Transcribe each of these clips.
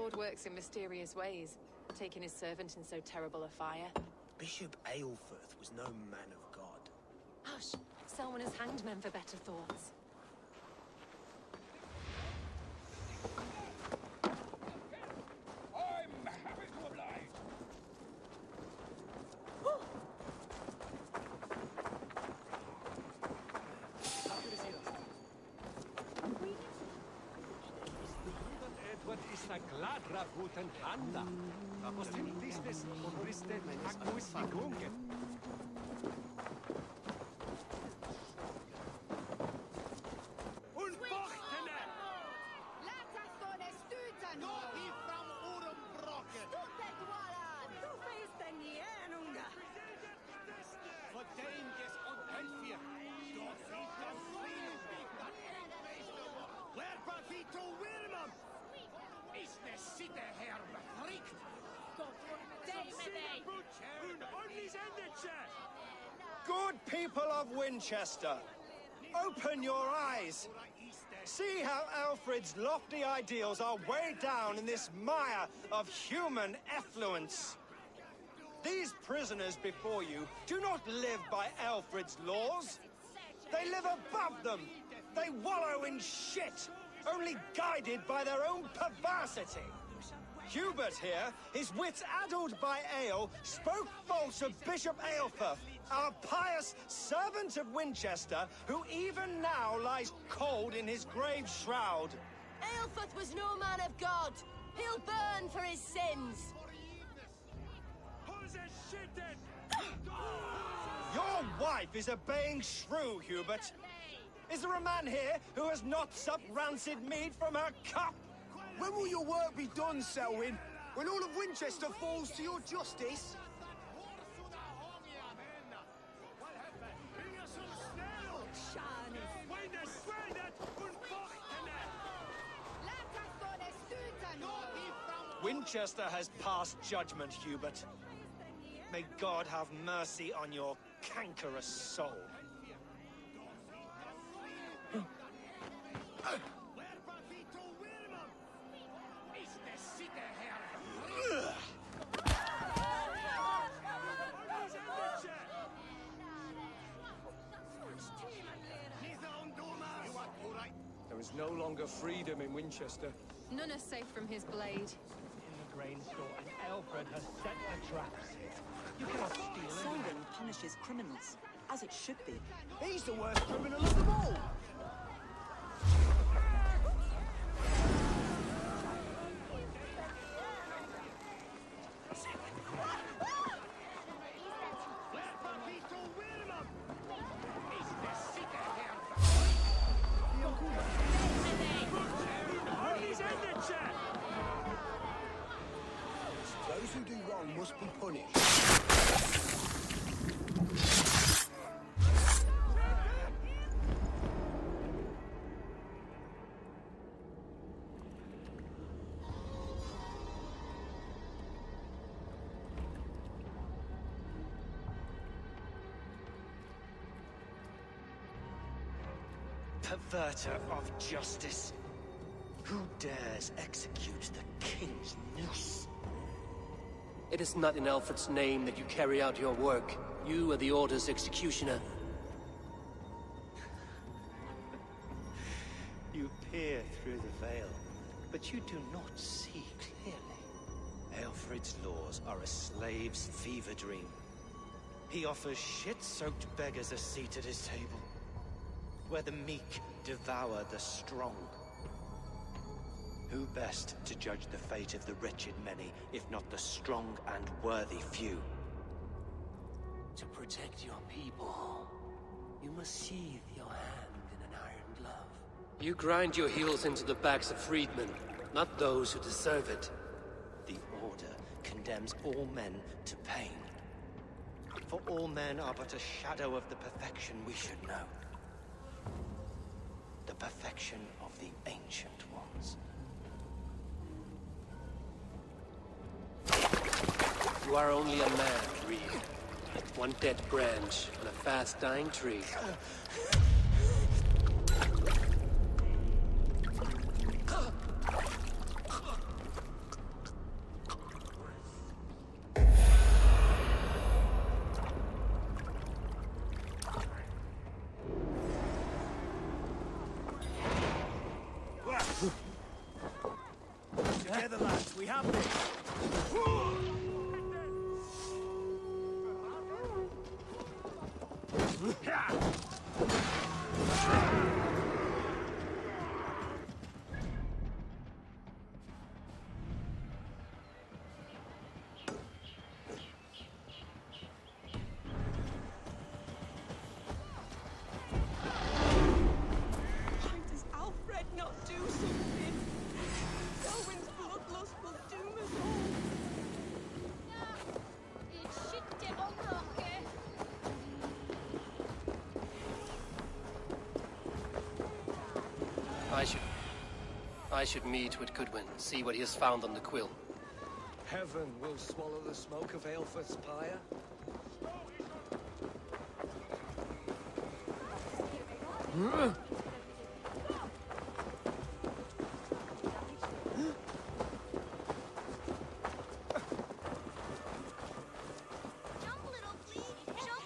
Lord works in mysterious ways, taking his servant in so terrible a fire. Bishop Eivor was no man of God. Hush! Someone has hanged men for better thoughts. I'm happy to oblige. Edward is na gladra guten handa. Tapos den business on Bristen Agwis Vigungen. Unbochtene! Lätästone stytän! Norhi fram orum brocken! Stuttet varan! Du finns den igenunga! Verdenges und Helfier! Doch fitan svinspikan Wherpa fito Wilmam! Is ne sitte her befrikt! Good people of Winchester, open your eyes. See how Alfred's lofty ideals are weighed down in this mire of human effluence. These prisoners before you do not live by Alfred's laws. They live above them. They wallow in shit, only guided by their own perversity. Hubert here, his wits addled by ale, spoke false of Bishop Eilfer, our pious servant of Winchester, who even now lies cold in his grave shroud. Aelfrith was no man of God. He'll burn for his sins. Your wife is a baying shrew, Hubert. Is there a man here who has not supped rancid mead from her cup? When will your work be done, Selwyn? When all of Winchester falls to your justice? Winchester has passed judgment, Hubert. May God have mercy on your cankerous soul. There is no longer freedom in Winchester. None are safe from his blade. In the grain store, and Alfred has set the traps. You cannot steal Selwyn punishes criminals, as it should be. He's the worst criminal of them all! Those who do wrong must be punished. Perverter of justice. Who dares execute the king's noose? It is not in Alfred's name that you carry out your work. You are the Order's executioner. You peer through the veil, but you do not see clearly. Alfred's laws are a slave's fever dream. He offers shit-soaked beggars a seat at his table, where the meek devour the strong. Who best to judge the fate of the wretched many, if not the strong and worthy few? To protect your people, you must sheathe your hand in an iron glove. You grind your heels into the backs of freedmen, not those who deserve it. The Order condemns all men to pain. For all men are but a shadow of the perfection we should know. The perfection of the Ancient Ones. You are only a man, Reed. One dead branch on a fast-dying tree. Together, lads, we have this. Why does Alfred not do something? Selwyn's bloodlust will doom us all. I should meet with Goodwin, see what he has found on the quill. Heaven will swallow the smoke of Aelfred's pyre.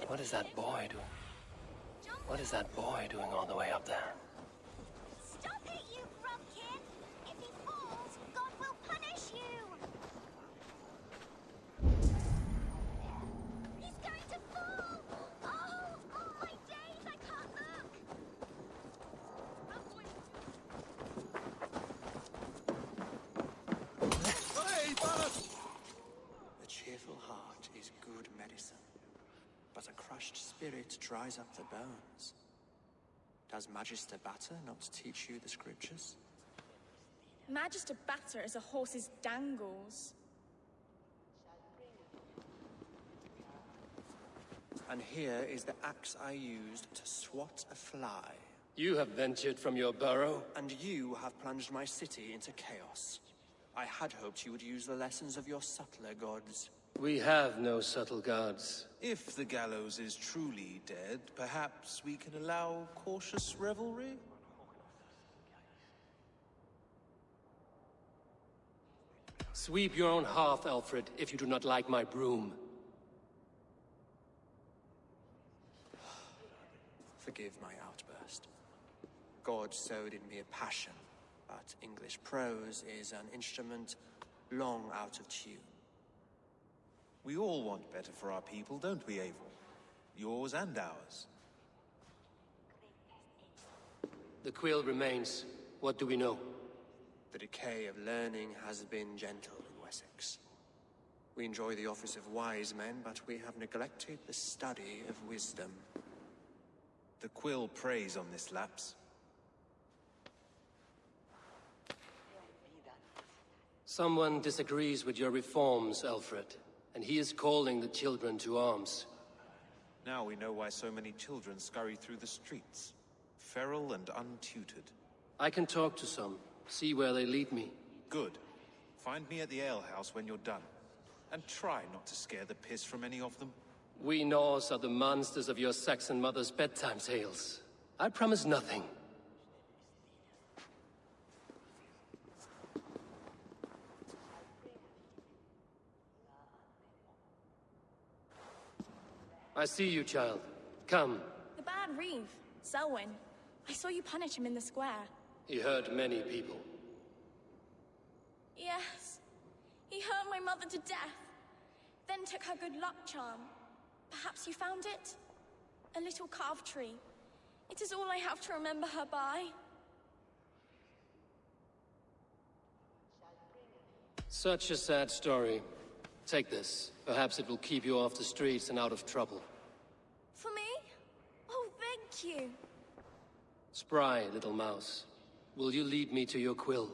What is that boy doing? What is that boy doing all the way up there? Stop it, you grubkin! If he falls, God will punish you! He's going to fall! Oh my days, I can't look! A cheerful heart is good medicine, but a crushed spirit dries up the bones. Does Magister Batter not teach you the scriptures? Magister Batter is a horse's dangles. And here is the axe I used to swat a fly. You have ventured from your burrow? And you have plunged my city into chaos. I had hoped you would use the lessons of your subtler gods. We have no subtle gods. If the gallows is truly dead, perhaps we can allow cautious revelry? Sweep your own hearth, Alfred, if you do not like my broom. Forgive my outburst. God sowed in me a passion, but English prose is an instrument long out of tune. We all want better for our people, don't we, Eivor? Yours and ours. The quill remains. What do we know? The decay of learning has been gentle in Wessex. We enjoy the office of wise men, but we have neglected the study of wisdom. The quill preys on this lapse. Someone disagrees with your reforms, Alfred, and he is calling the children to arms. Now we know why so many children scurry through the streets, feral and untutored. I can talk to some, see where they lead me. Good. Find me at the alehouse when you're done. And try not to scare the piss from any of them. We Norse are the monsters of your Saxon mother's bedtime tales. I promise nothing. I see you, child. Come. The bad Reeve, Selwyn. I saw you punish him in the square. He hurt many people. Yes. He hurt my mother to death. Then took her good luck charm. Perhaps you found it? A little carved tree. It is all I have to remember her by. Such a sad story. Take this. Perhaps it will keep you off the streets and out of trouble. For me? Oh, thank you. Spry, little mouse. Will you lead me to your quill?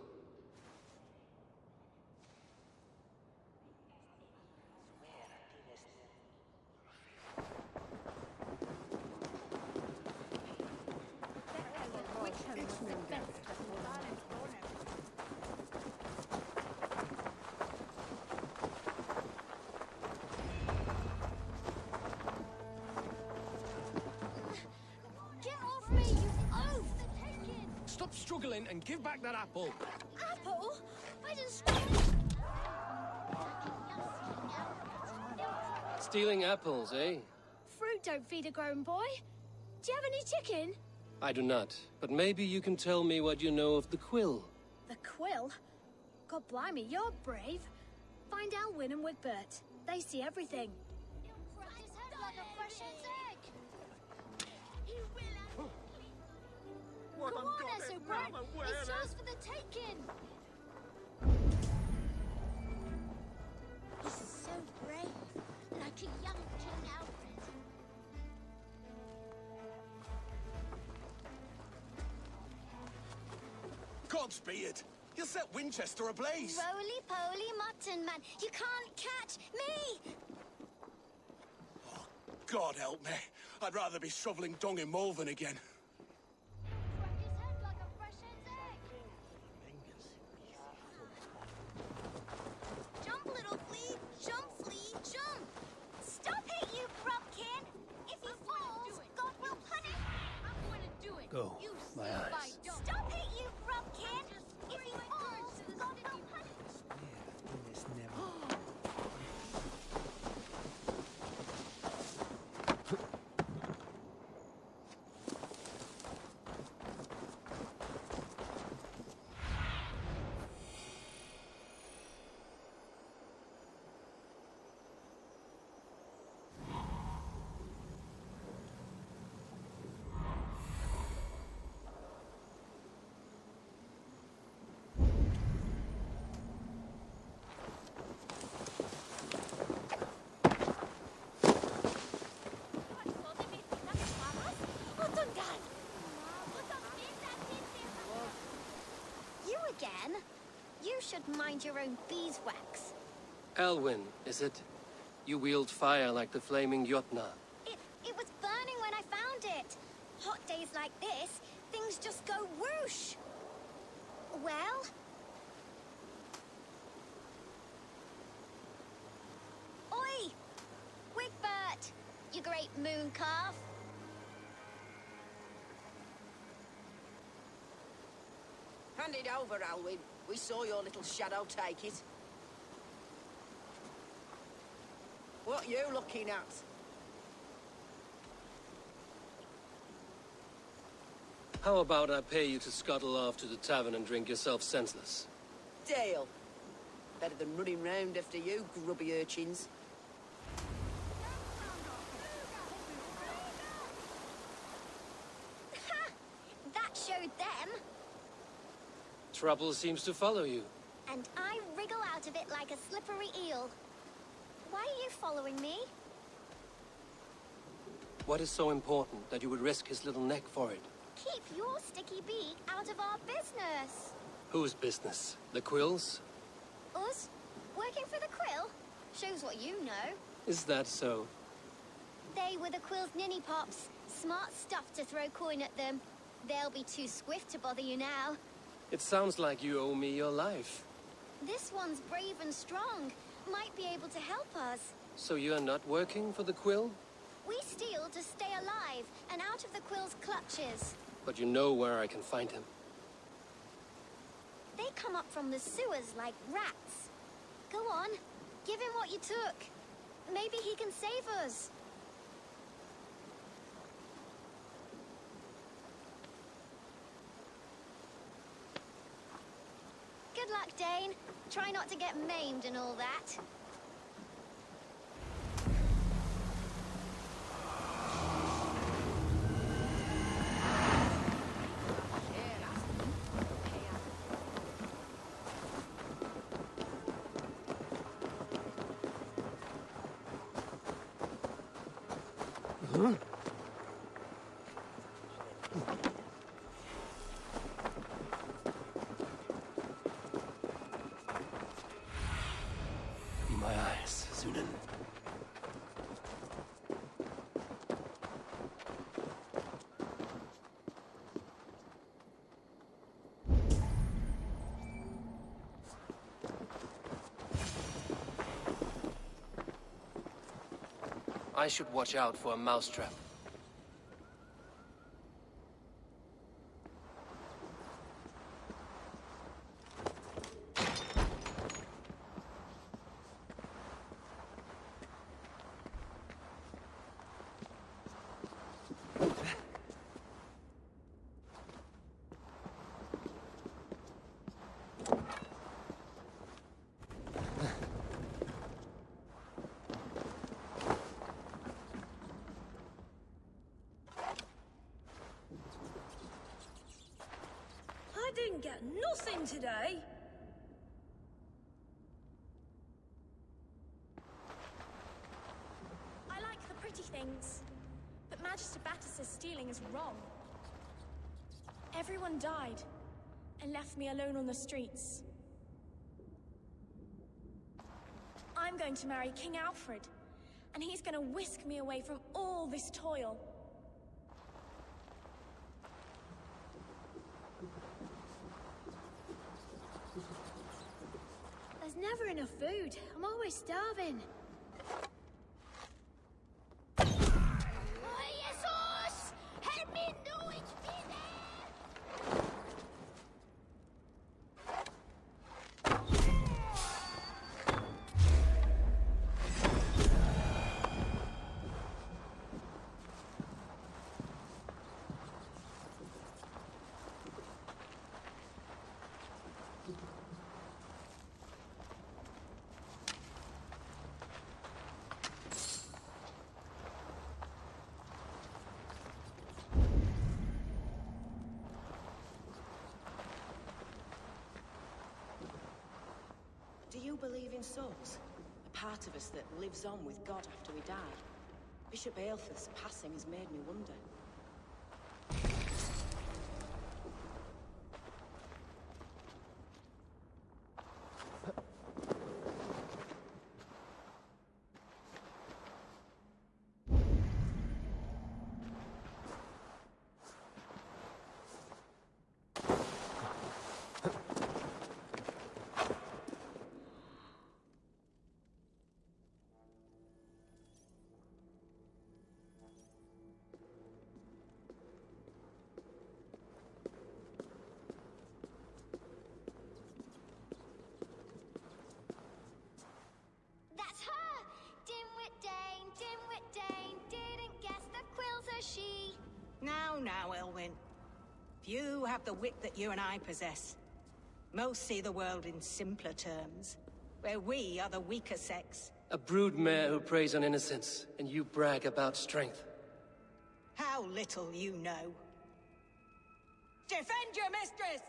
Stop struggling and give back that apple. Apple? I didn't Stealing apples, eh? Fruit don't feed a grown boy. Do you have any chicken? I do not, but maybe you can tell me what you know of the quill. The quill? God blimey, you're brave. Find Elwyn and Wigbert. They see everything. Crack his head like a precious egg. What Come a on, goddamn Esobred. rubber It's wearer. yours for the taking. This is so brave. Like a young King Alfred. God's beard. You set Winchester ablaze. Roly-poly mutton man, you can't catch me! God help me. I'd rather be shoveling dung in Malvern again. Crack his head like a precious egg. Jump, little flea! Jump, flea, jump! Stop it, you grubkin! If he falls, God will punish... I'm going to do it. Go, You my see if I eyes. don't. Stop it, you grubkin! If he falls, God will punish... You again? You should mind your own beeswax. Elwyn, is it? You wield fire like the flaming Jotna. It was burning when I found it. Hot days like this, things just go whoosh. Well? Oi! Wigbert! You great moon calf! Hand it over, Alwyn. We saw your little shadow take it. What you looking at? How about I pay you to scuttle off to the tavern and drink yourself senseless? Deal. Better than running round after you, grubby urchins. Ha! That showed them. Trouble seems to follow you. And I wriggle out of it like a slippery eel. Why are you following me? What is so important that you would risk his little neck for it? Keep your sticky beak out of our business. Whose business? The Quill's? Us? Working for the Quill? Shows what you know. Is that so? They were the Quill's ninny pops. Smart stuff to throw coin at them. They'll be too swift to bother you now. It sounds like you owe me your life. This one's brave and strong. Might be able to help us. So you're not working for the Quill? We steal to stay alive and out of the Quill's clutches. But you know where I can find him. They come up from the sewers like rats. Go on, give him what you took. Maybe he can save us. Good luck, Dane. Try not to get maimed and all that. Huh? Be my eyes, Sunan. I should watch out for a mousetrap. today. I like the pretty things, but Magister Battus's stealing is wrong. Everyone died and left me alone on the streets. I'm going to marry King Alfred, and he's going to whisk me away from all this toil. There's never enough food. I'm always starving. Oh, Jesus! Help me know it's me there! Do you believe in souls? A part of us that lives on with God after we die? Bishop Aelfred's passing has made me wonder. That's her! Dimwit Dane, didn't guess the quill's a she. Now, Elwyn. Few have the wit that you and I possess. Most see the world in simpler terms, where we are the weaker sex. A broodmare who preys on innocence, and you brag about strength. How little you know. Defend your mistress!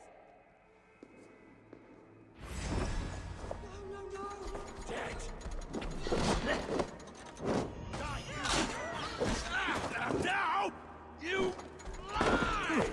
Now, you lie!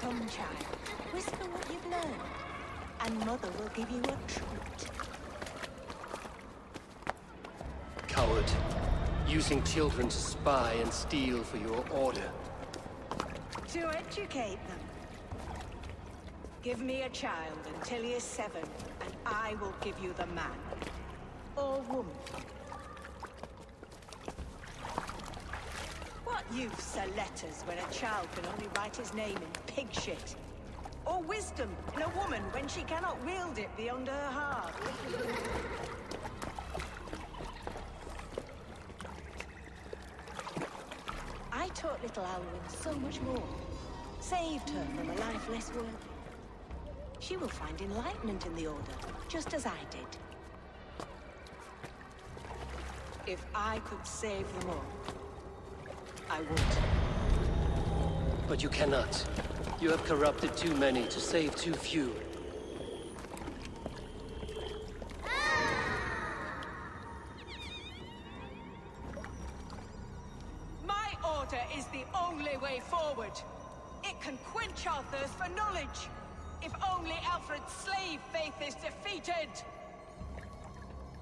Come, child. Whisper what you've learned, and Mother will give you a treat. Coward. Using children to spy and steal for your order. To educate them. Give me a child until he is 7, and I will give you the man. Or woman. What use are letters when a child can only write his name in pig shit? Or wisdom in a woman when she cannot wield it beyond her heart? I taught little Alwyn so much more. Saved her from a life less worthy. She will find enlightenment in the Order, just as I did. If I could save them all, I would. But you cannot. You have corrupted too many to save too few. My order is the only way forward. It can quench our thirst for knowledge. If only Alfred's slave faith is defeated.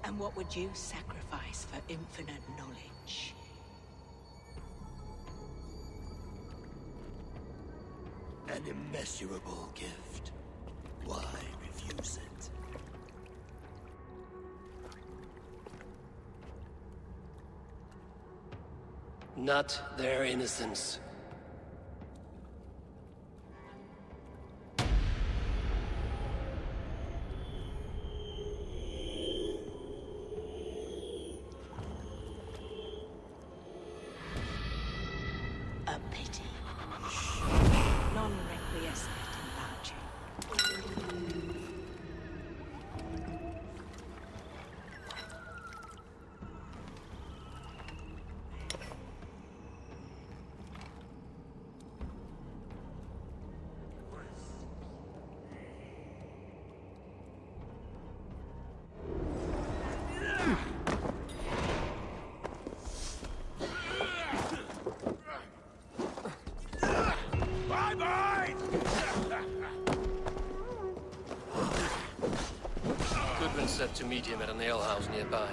And what would you sacrifice for infinite knowledge? An immeasurable gift. Not their innocence. A pity. Non requiescat in pace. Bye-bye! Goodman said to meet him at an alehouse nearby.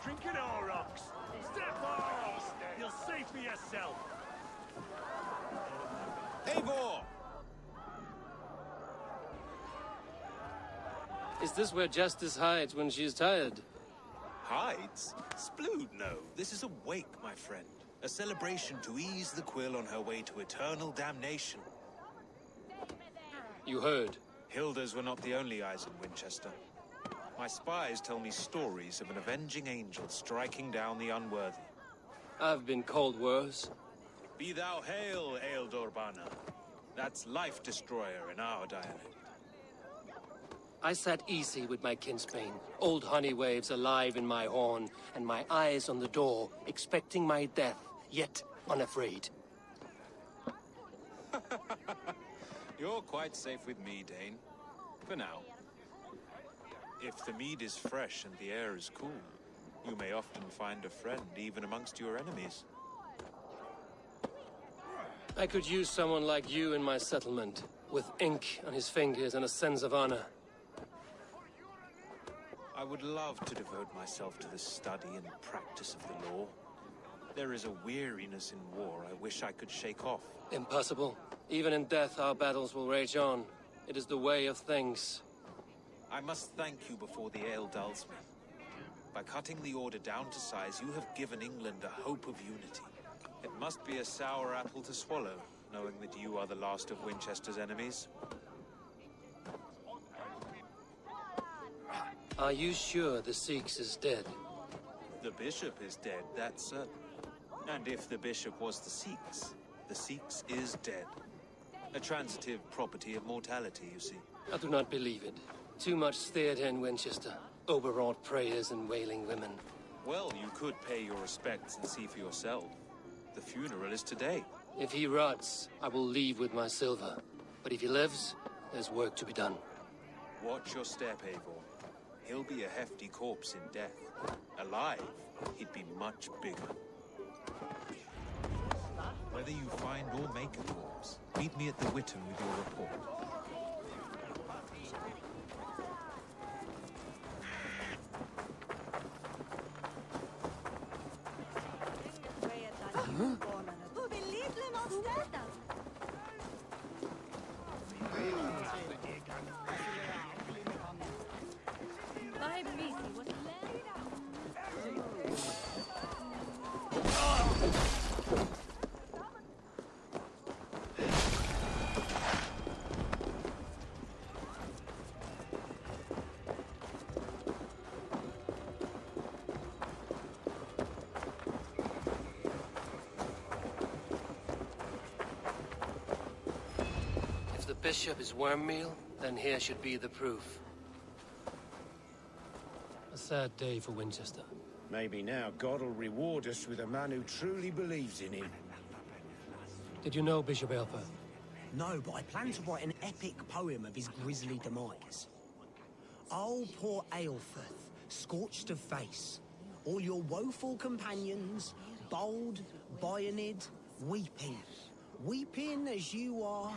Drinking all rocks. Step off! You'll see for yourself. Eivor! Is this where justice hides when she's tired? Hides? Splood, no. This is a wake, my friend. A celebration to ease the quill on her way to eternal damnation. You heard. Hilda's were not the only eyes in Winchester. My spies tell me stories of an avenging angel striking down the unworthy. I've been called worse. Be thou hail, Eildor Bana. That's life destroyer in our dialect. I sat easy with my kinsbane, old honey waves alive in my horn, and my eyes on the door, expecting my death, yet unafraid. You're quite safe with me, Dane. For now. If the mead is fresh and the air is cool, you may often find a friend even amongst your enemies. I could use someone like you in my settlement, with ink on his fingers and a sense of honor. I would love to devote myself to the study and practice of the law. There is a weariness in war I wish I could shake off. Impossible. Even in death, our battles will rage on. It is the way of things. I must thank you before the ale dulls me. By cutting the order down to size, you have given England a hope of unity. It must be a sour apple to swallow, knowing that you are the last of Winchester's enemies. Are you sure the Sikhs is dead? The bishop is dead, that's certain. And if the bishop was the Sikhs is dead. A transitive property of mortality, you see. I do not believe it. Too much theatre in Winchester. Overwrought prayers and wailing women. Well, you could pay your respects and see for yourself. The funeral is today. If he rots, I will leave with my silver. But if he lives, there's work to be done. Watch your step, Eivor. He'll be a hefty corpse in death. Alive, he'd be much bigger. Whether you find or make a corpse, meet me at the Witten with your report. bishop is worm meal, then here should be the proof. A sad day for Winchester. Maybe now God will reward us with a man who truly believes in him. Did you know Bishop Eivor? No, but I plan to write an epic poem of his grisly demise. Oh, poor Eilford, scorched of face. All your woeful companions, bold, Bionid, weeping. Weeping as you are...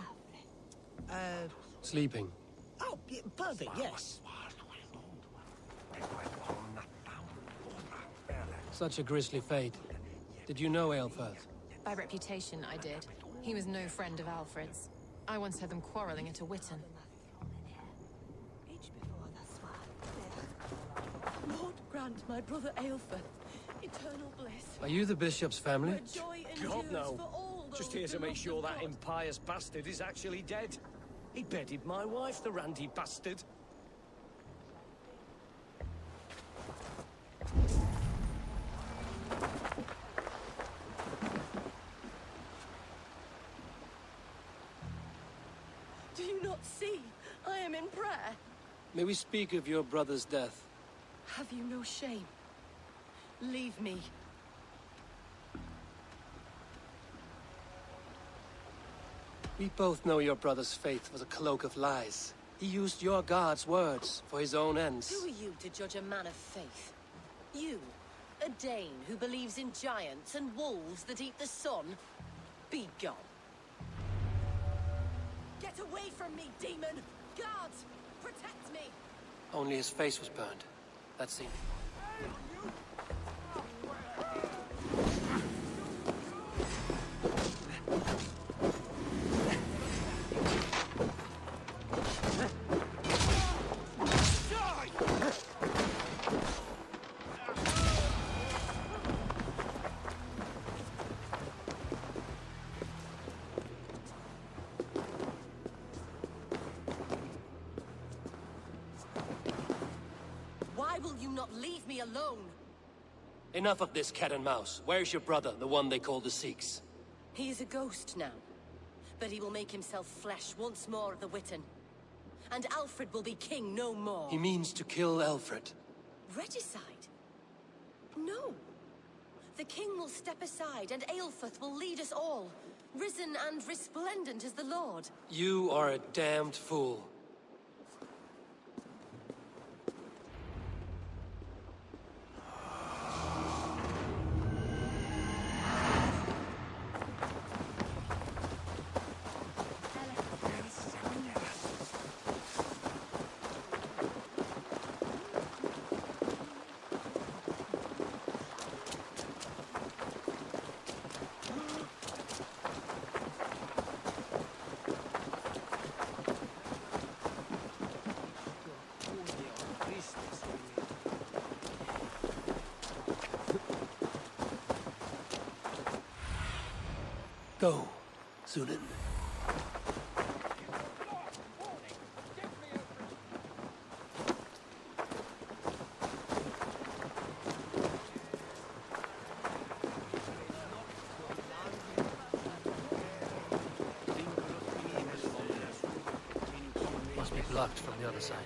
Sleeping. Oh, yeah, perfect, yes. Such a grisly fate. Did you know Eilford? By reputation, I did. He was no friend of Alfred's. I once heard them quarreling at a Witten. Lord grant my brother Eilford eternal bliss. Are you the bishop's family? Where joy God, endures no. for all Just those here to who make love sure the that God. impious bastard is actually dead. He bedded my wife, the randy bastard. Do you not see? I am in prayer. May we speak of your brother's death? Have you no shame? Leave me. We both know your brother's faith was a cloak of lies. He used your god's words for his own ends. Who are you to judge a man of faith? You, a Dane who believes in giants and wolves that eat the sun? Be gone. Get away from me, demon! Guards, protect me! Only his face was burned. That's it. Why will you not leave me alone? Enough of this cat and mouse. Where's your brother, the one they call the Sikhs? He is a ghost now, but he will make himself flesh once more of the Witten. And Alfred will be king no more. He means to kill Alfred. Regicide? No. The king will step aside and Aelfrith will lead us all, risen and resplendent as the Lord. You are a damned fool. Go, Sunan. Must be blocked from the other side.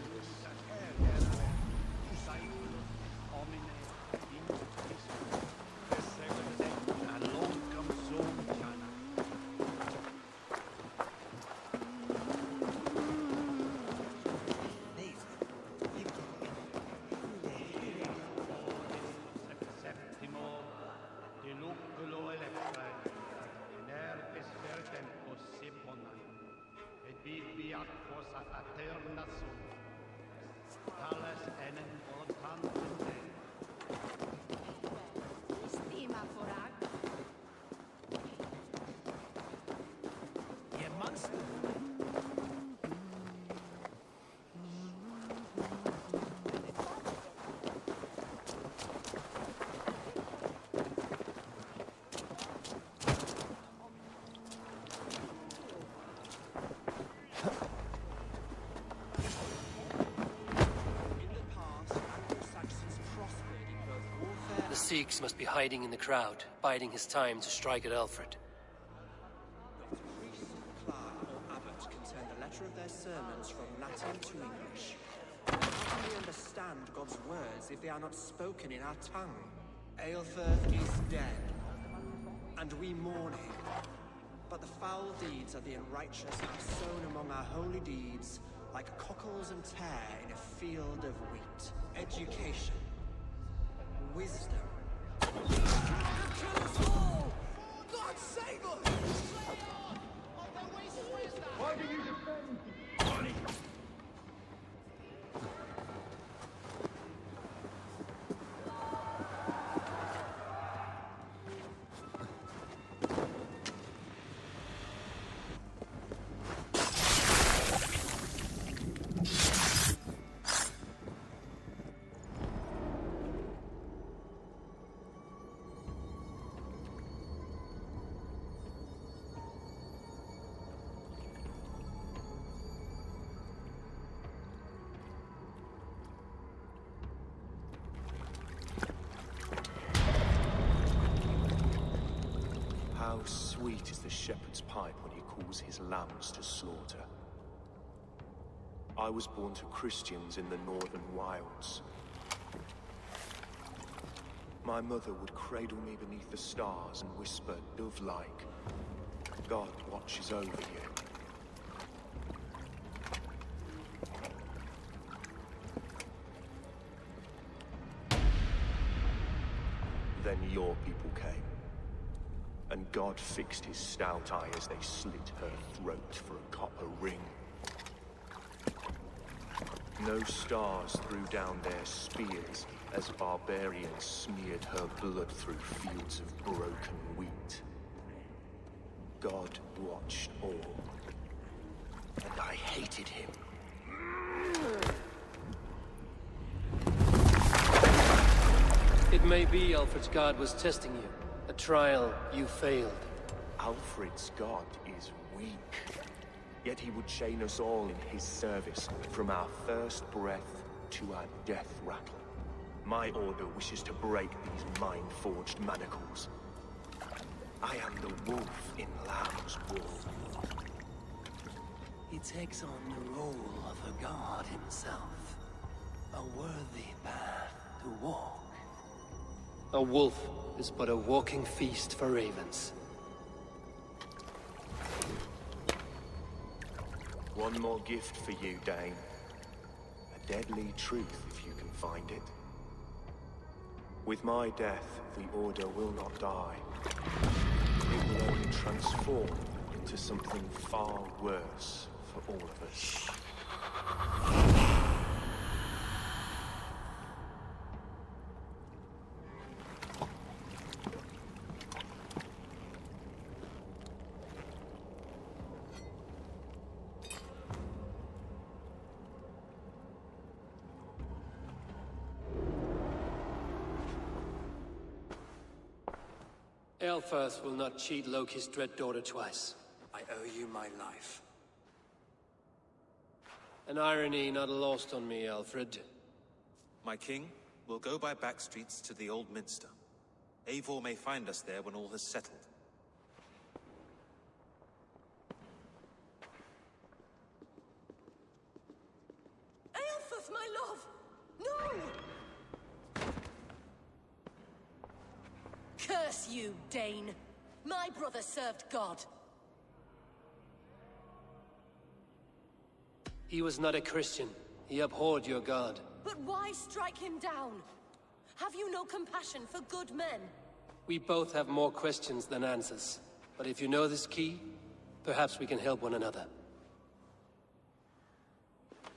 The Sikhs must be hiding in the crowd, biding his time to strike at Alfred. Not a priest, clerk, or abbot can turn the of their sermons from Latin to English. How can we understand God's words if they are not spoken in our tongue? Aelfirth is dead, and we mourn him. But the foul deeds of the unrighteous are sown among our holy deeds, like cockles and tare in a field of wheat. Education. Wisdom. Kill us all! God save us! Why do you defend? How sweet is the shepherd's pipe when he calls his lambs to slaughter. I was born to Christians in the northern wilds. My mother would cradle me beneath the stars and whisper, dove-like, God watches over you. Then your people came. And God fixed his stout eye as they slit her throat for a copper ring. No stars threw down their spears as barbarians smeared her blood through fields of broken wheat. God watched all, and I hated him. It may be Alfred's god was testing you. A trial you failed. Alfred's god is weak. Yet he would chain us all in his service, from our first breath to our death rattle. My order wishes to break these mind-forged manacles. I am the wolf in lamb's wool. He takes on the role of a god himself. A worthy path to walk. A wolf is but a walking feast for ravens. One more gift for you, Dane. A deadly truth, if you can find it. With my death, the Order will not die. It will only transform into something far worse for all of us. Aelfirth will not cheat Loki's dread daughter twice. I owe you my life. An irony not lost on me, Alfred. My king, we'll go by back streets to the Old Minster. Eivor may find us there when all has settled. Aelfirth, my love! No! Curse you, Dane! My brother served God. He was not a Christian. He abhorred your god. But why strike him down? Have you no compassion for good men? We both have more questions than answers. But if you know this key, perhaps we can help one another.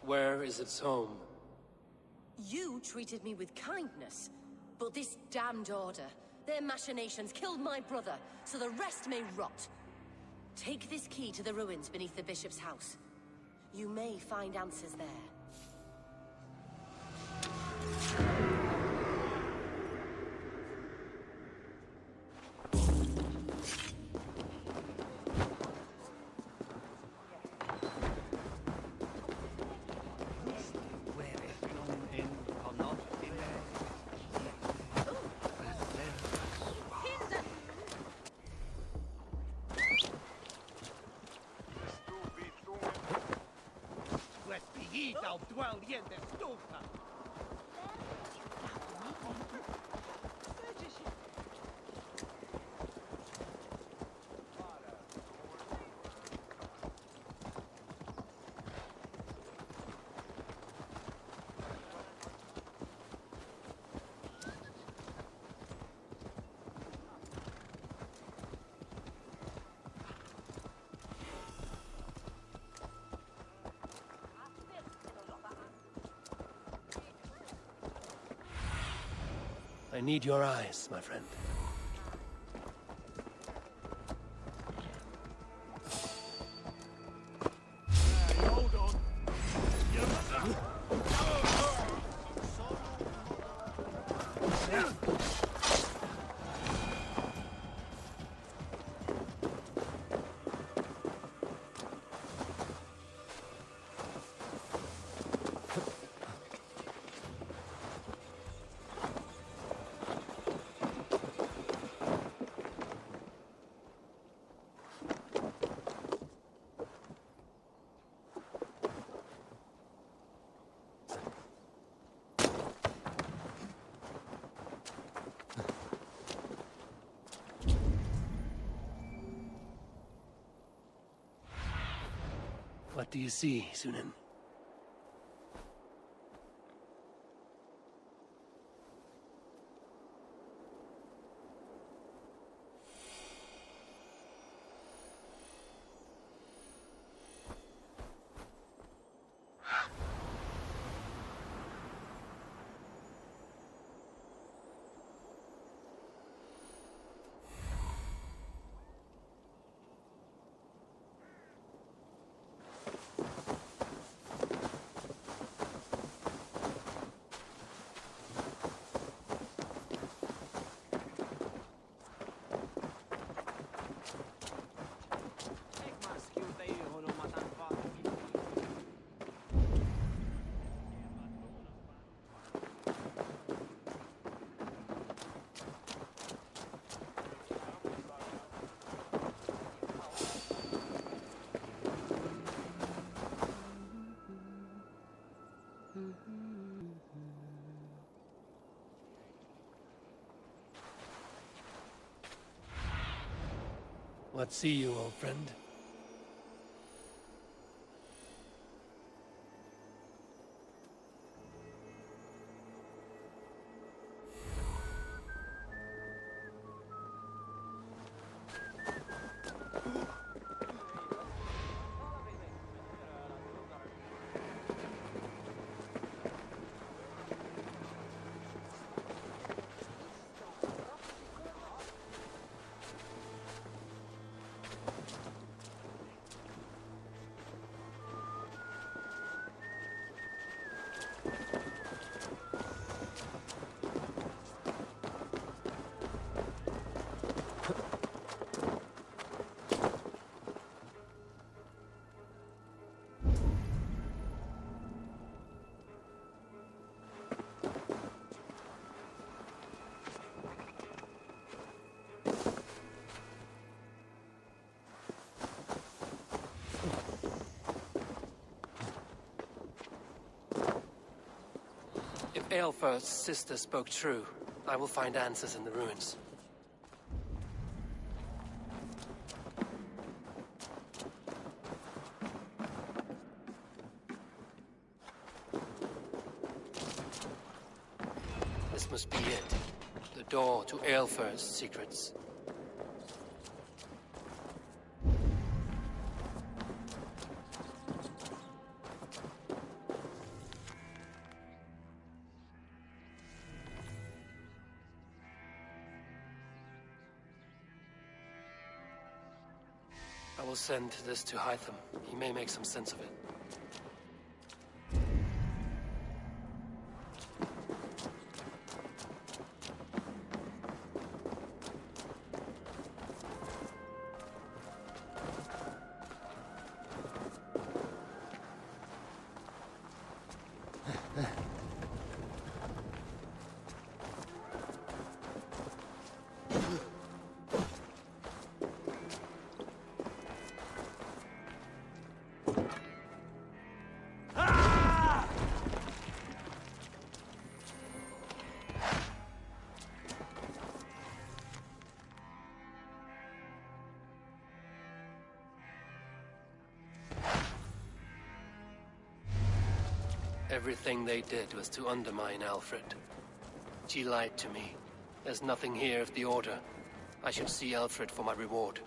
Where is its home? You treated me with kindness, but this damned Order, their machinations killed my brother, so the rest may rot. Take this key to the ruins beneath the Bishop's house. You may find answers there. Idal dwell yende stulta. I need your eyes, my friend. Hold on. What do you see, Sunan? What see you, old friend? If Eivor's sister spoke true, I will find answers in the ruins. This must be it. The door to Eivor's secrets. I will send this to Hytham. He may make some sense of it. Everything they did was to undermine Alfred. She lied to me. There's nothing here of the Order. I should see Alfred for my reward.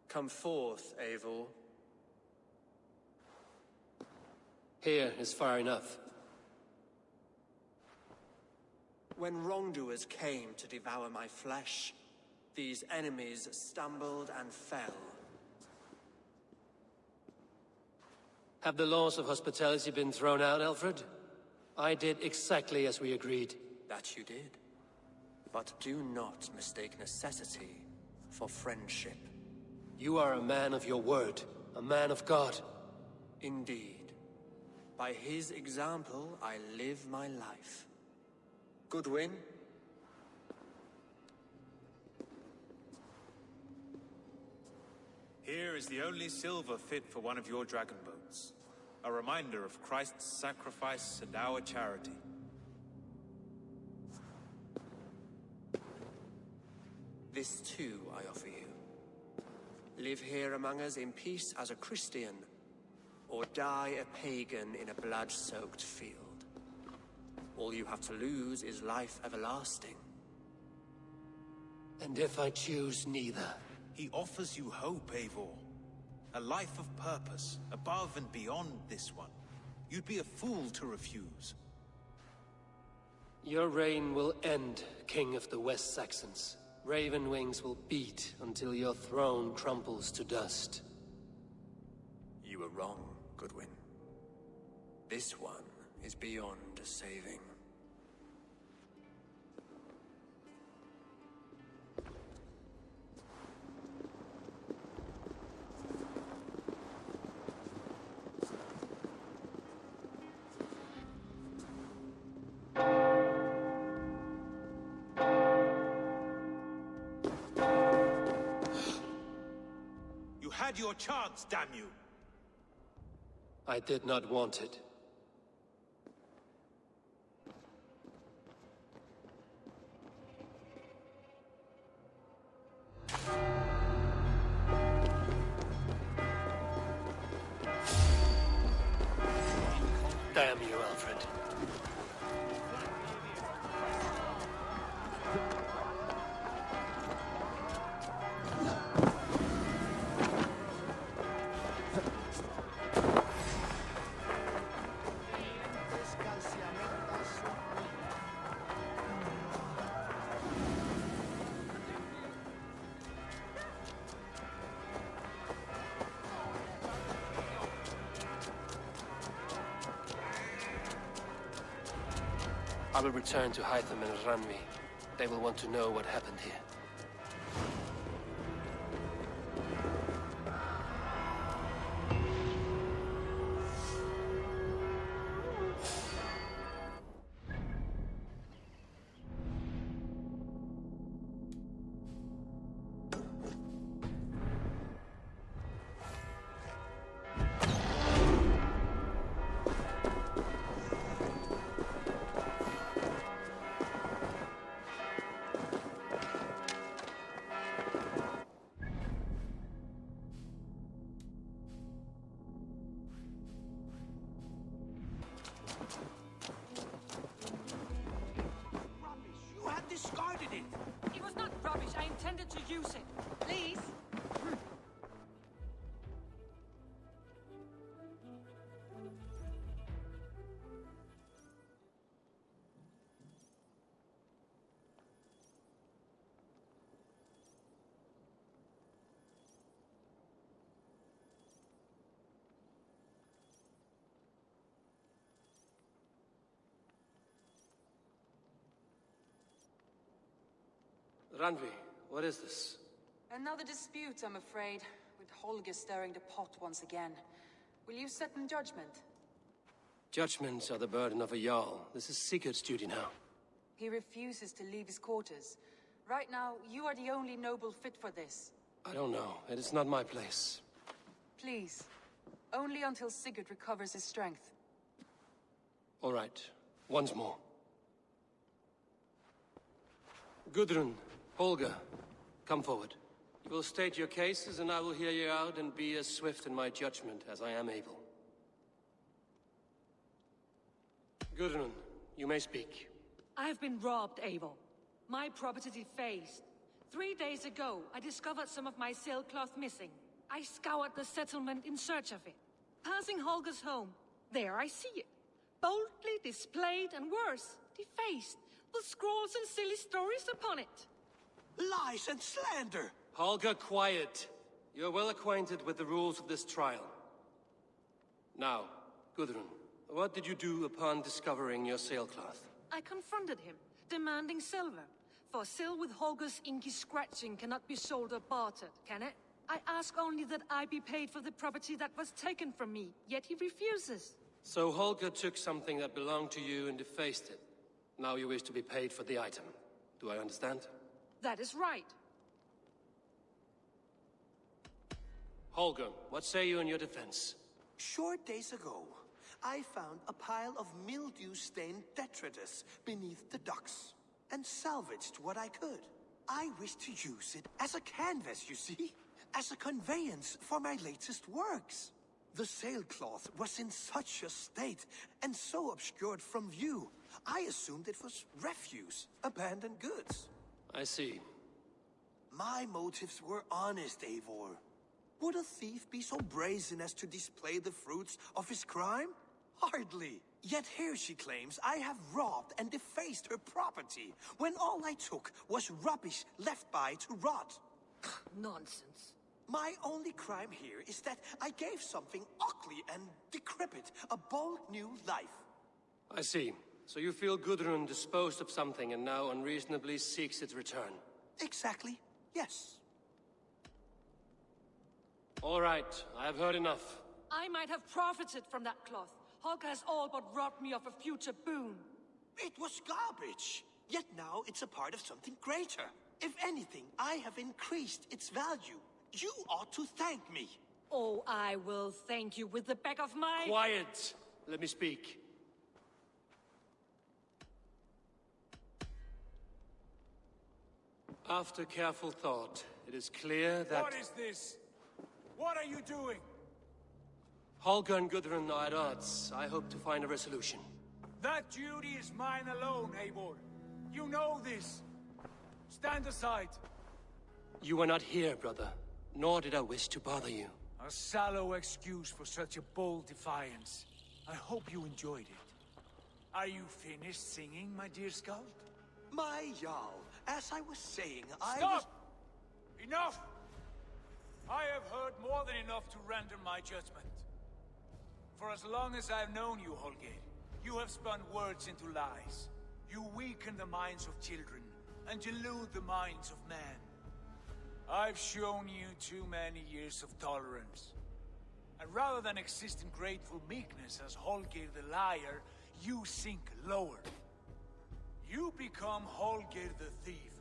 Come forth, Eivor. Here is far enough. When wrongdoers came to devour my flesh, these enemies stumbled and fell. Have the laws of hospitality been thrown out, Alfred? I did exactly as we agreed. That you did. But do not mistake necessity for friendship. You are a man of your word, a man of God. Indeed. By his example, I live my life. Goodwin? Here is the only silver fit for one of your dragon boats. A reminder of Christ's sacrifice and our charity. This too I offer you. Live here among us in peace as a Christian, or die a pagan in a blood-soaked field. All you have to lose is life everlasting. And if I choose neither? He offers you hope, Eivor. A life of purpose, above and beyond this one. You'd be a fool to refuse. Your reign will end, King of the West Saxons. Raven wings will beat until your throne crumbles to dust. You were wrong, Goodwin. This one is beyond saving. Had your chance, damn you! I did not want it. Damn you, Alfred. I will return to Hytham and Ranvi. They will want to know what happened here. You had discarded it! It was not rubbish. I intended to use it. Please? Ranvi, what is this? Another dispute, I'm afraid, with Holger stirring the pot once again. Will you sit in judgment? Judgments are the burden of a Jarl. This is Sigurd's duty now. He refuses to leave his quarters. Right now, you are the only noble fit for this. I don't know. It is not my place. Please. Only until Sigurd recovers his strength. All right. Once more. Gudrun, Holger, come forward. You will state your cases, and I will hear you out and be as swift in my judgment as I am able. Gudrun, you may speak. I have been robbed, Eivor. My property defaced. 3 days ago, I discovered some of my sailcloth missing. I scoured the settlement in search of it. Passing Holger's home, there I see it. Boldly displayed and worse, defaced, with scrawls and silly stories upon it. Lies and slander! Holger, quiet. You're well acquainted with the rules of this trial. Now, Gudrun, what did you do upon discovering your sailcloth? I confronted him, demanding silver. For sil with Holger's inky scratching cannot be sold or bartered, can it? I ask only that I be paid for the property that was taken from me, yet he refuses. So Holger took something that belonged to you and defaced it. Now you wish to be paid for the item. Do I understand? That is right. Holger, what say you in your defense? Short days ago, I found a pile of mildew-stained detritus beneath the docks, and salvaged what I could. I wish to use it as a canvas, you see? As a conveyance for my latest works. The sailcloth was in such a state, and so obscured from view, I assumed it was refuse, abandoned goods. I see. My motives were honest, Eivor. Would a thief be so brazen as to display the fruits of his crime? Hardly. Yet here she claims I have robbed and defaced her property, when all I took was rubbish left by to rot. Nonsense. My only crime here is that I gave something ugly and decrepit a bold new life. I see. So you feel Gudrun disposed of something and now unreasonably seeks its return? Exactly, yes. All right, I have heard enough. I might have profited from that cloth. Holger has all but robbed me of a future boon. It was garbage. Yet now it's a part of something greater. If anything, I have increased its value. You ought to thank me. Oh, I will thank you with the back of my... Quiet! Let me speak. After careful thought, it is clear that... What is this? What are you doing? Holger and Gudrun are at odds. I hope to find a resolution. That duty is mine alone, Eivor. You know this. Stand aside. You were not here, brother. Nor did I wish to bother you. A sallow excuse for such a bold defiance. I hope you enjoyed it. Are you finished singing, my dear Skald? My Jarl, as I was saying, Stop! Enough! I have heard more than enough to render my judgment. For as long as I've known you, Holger, you have spun words into lies. You weaken the minds of children and delude the minds of men. I've shown you too many years of tolerance. And rather than exist in grateful meekness as Holger the liar, you sink lower. You become Holger the thief,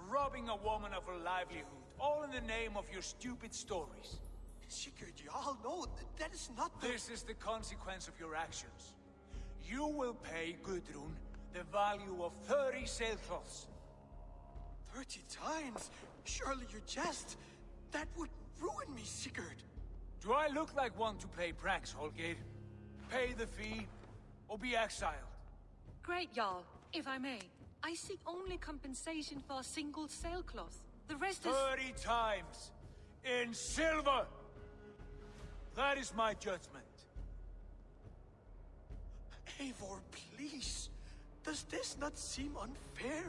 robbing a woman of her livelihood, all in the name of your stupid stories. Sigurd, Jarl, no, that is not the... This is the consequence of your actions. You will pay Gudrun the value of 30 sailcloths. 30 times? Surely you jest. That would ruin me, Sigurd. Do I look like one to play pranks, Holger? Pay the fee, or be exiled. Great, Jarl. If I may, I seek only compensation for a single sailcloth. The rest is... 30 times! In silver! That is my judgment. Eivor, please. Does this not seem unfair?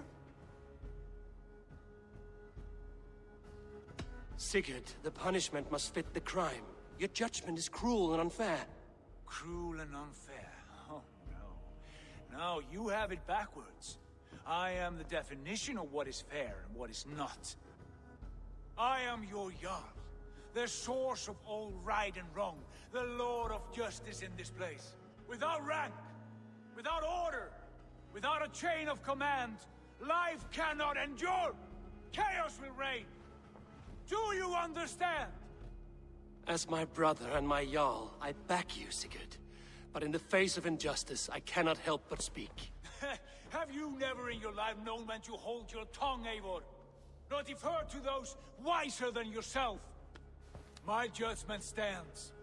Sigurd, the punishment must fit the crime. Your judgment is cruel and unfair. Cruel and unfair? Oh, no. No, you have it backwards. I am the definition of what is fair and what is not. I am your Jarl, the source of all right and wrong, the Lord of justice in this place. Without rank, without order, without a chain of command, life cannot endure. Chaos will reign. Do you understand? As my brother and my Jarl, I back you, Sigurd. But in the face of injustice, I cannot help but speak. Have you never in your life known when to hold your tongue, Eivor? Not defer to those wiser than yourself? My judgment stands.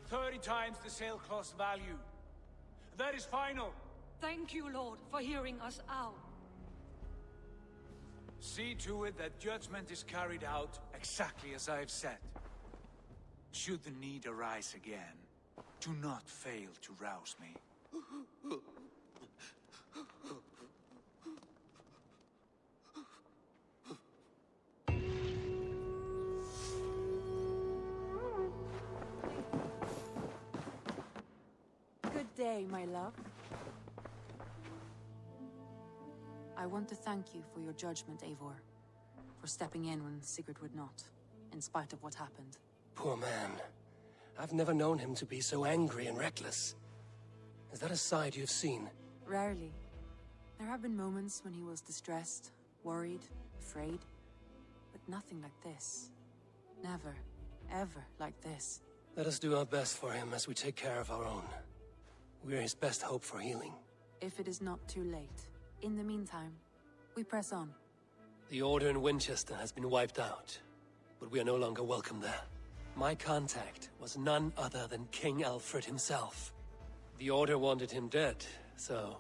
30 times the sailcloth's value. That is final. Thank you, Lord, for hearing us out. See to it that judgment is carried out exactly as I have said. Should the need arise again, do not fail to rouse me. Good day, my love. I want to thank you for your judgment, Eivor. For stepping in when Sigurd would not, in spite of what happened. Poor man. I've never known him to be so angry and reckless. Is that a side you've seen? Rarely. There have been moments when he was distressed, worried, afraid. But nothing like this. Never, ever like this. Let us do our best for him as we take care of our own. We're his best hope for healing. If it is not too late. In the meantime, we press on. The Order in Winchester has been wiped out, but we are no longer welcome there. My contact was none other than King Alfred himself. The Order wanted him dead, so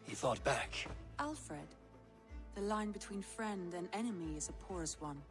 he fought back. Alfred? The line between friend and enemy is a porous one.